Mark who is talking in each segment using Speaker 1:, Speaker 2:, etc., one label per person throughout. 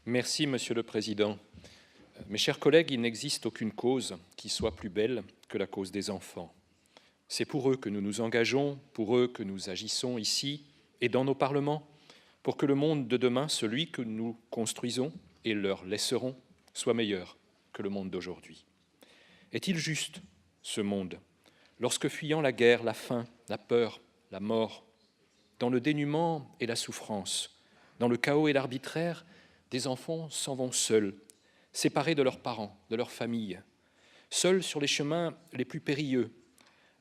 Speaker 1: Merci, Monsieur le Président. Mes chers collègues, il n'existe aucune cause qui soit plus belle que la cause des enfants. C'est pour eux que nous nous engageons, pour eux que nous agissons ici et dans nos parlements, pour que le monde de demain, celui que nous construisons et leur laisserons, soit meilleur que le monde d'aujourd'hui. Est-il juste, ce monde, lorsque fuyant la guerre, la faim, la peur, la mort, dans le dénuement et la souffrance, dans le chaos et l'arbitraire, des enfants s'en vont seuls, séparés de leurs parents, de leurs familles, seuls sur les chemins les plus périlleux,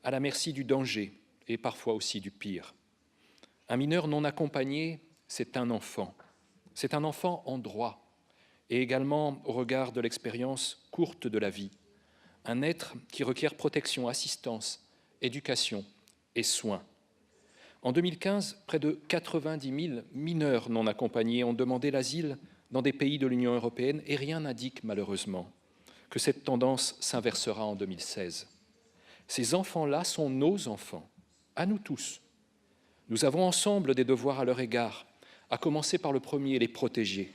Speaker 1: à la merci du danger et parfois aussi du pire. Un mineur non accompagné, c'est un enfant. C'est un enfant en droit et également au regard de l'expérience courte de la vie. Un être qui requiert protection, assistance, éducation et soins. En 2015, près de 90 000 mineurs non accompagnés ont demandé l'asile dans des pays de l'Union européenne et rien n'indique malheureusement que cette tendance s'inversera en 2016. Ces enfants-là sont nos enfants, à nous tous. Nous avons ensemble des devoirs à leur égard, à commencer par le premier, les protéger.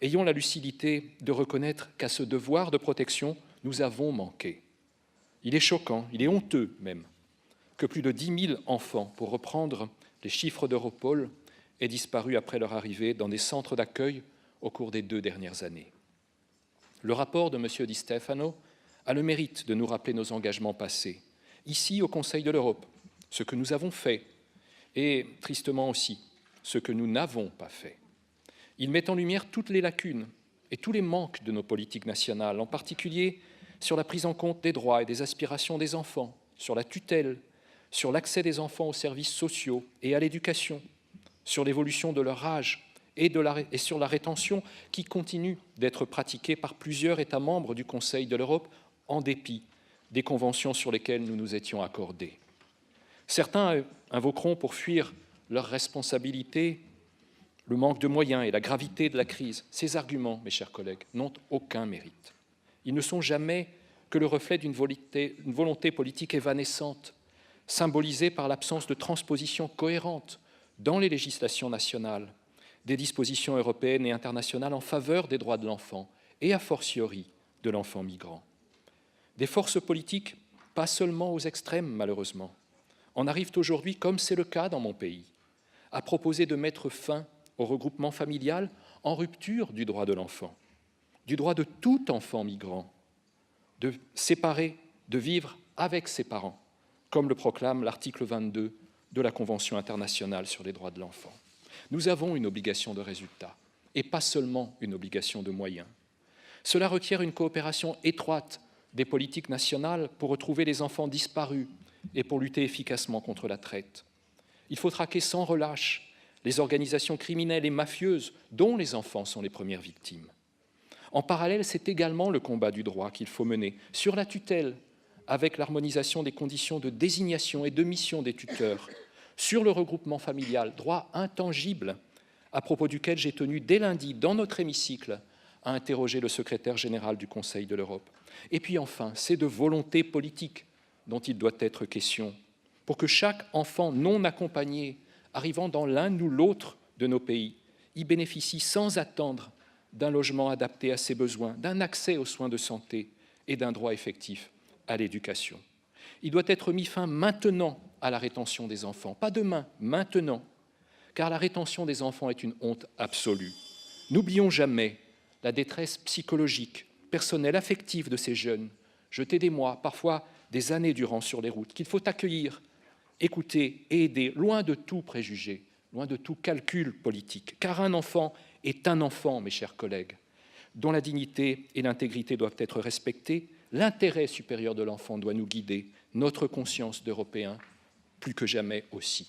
Speaker 1: Ayons la lucidité de reconnaître qu'à ce devoir de protection, nous avons manqué. Il est choquant, il est honteux même, que plus de 10 000 enfants, pour reprendre les chiffres d'Europol, aient disparu après leur arrivée dans des centres d'accueil au cours des 2 dernières années. Le rapport de M. Di Stefano a le mérite de nous rappeler nos engagements passés, ici au Conseil de l'Europe, ce que nous avons fait et, tristement aussi, ce que nous n'avons pas fait. Il met en lumière toutes les lacunes et tous les manques de nos politiques nationales, en particulier sur la prise en compte des droits et des aspirations des enfants, sur la tutelle, sur l'accès des enfants aux services sociaux et à l'éducation, sur l'évolution de leur âge et sur la rétention qui continue d'être pratiquée par plusieurs États membres du Conseil de l'Europe en dépit des conventions sur lesquelles nous nous étions accordés. Certains invoqueront pour fuir leurs responsabilités le manque de moyens et la gravité de la crise. Ces arguments, mes chers collègues, n'ont aucun mérite. Ils ne sont jamais que le reflet d'une volonté politique évanescente, symbolisée par l'absence de transposition cohérente dans les législations nationales des dispositions européennes et internationales en faveur des droits de l'enfant et a fortiori de l'enfant migrant. Des forces politiques, pas seulement aux extrêmes malheureusement, en arrivent aujourd'hui, comme c'est le cas dans mon pays, à proposer de mettre fin au regroupement familial en rupture du droit de l'enfant, du droit de tout enfant migrant, de séparer, de vivre avec ses parents, comme le proclame l'article 22 de la Convention internationale sur les droits de l'enfant. Nous avons une obligation de résultat, et pas seulement une obligation de moyens. Cela requiert une coopération étroite des politiques nationales pour retrouver les enfants disparus et pour lutter efficacement contre la traite. Il faut traquer sans relâche les organisations criminelles et mafieuses dont les enfants sont les premières victimes. En parallèle, c'est également le combat du droit qu'il faut mener sur la tutelle, avec l'harmonisation des conditions de désignation et de mission des tuteurs, sur le regroupement familial, droit intangible, à propos duquel j'ai tenu dès lundi, dans notre hémicycle, à interroger le secrétaire général du Conseil de l'Europe. Et puis enfin, c'est de volonté politique dont il doit être question, pour que chaque enfant non accompagné, arrivant dans l'un ou l'autre de nos pays, y bénéficie sans attendre d'un logement adapté à ses besoins, d'un accès aux soins de santé et d'un droit effectif à l'éducation. Il doit être mis fin maintenant à la rétention des enfants, pas demain, maintenant, car la rétention des enfants est une honte absolue. N'oublions jamais la détresse psychologique, personnelle, affective de ces jeunes, jetés des mois, parfois des années durant sur les routes, qu'il faut accueillir, écouter et aider, loin de tout préjugé, loin de tout calcul politique, car un enfant est un enfant, mes chers collègues, dont la dignité et l'intégrité doivent être respectées. L'intérêt supérieur de l'enfant doit nous guider, notre conscience d'Européens plus que jamais aussi.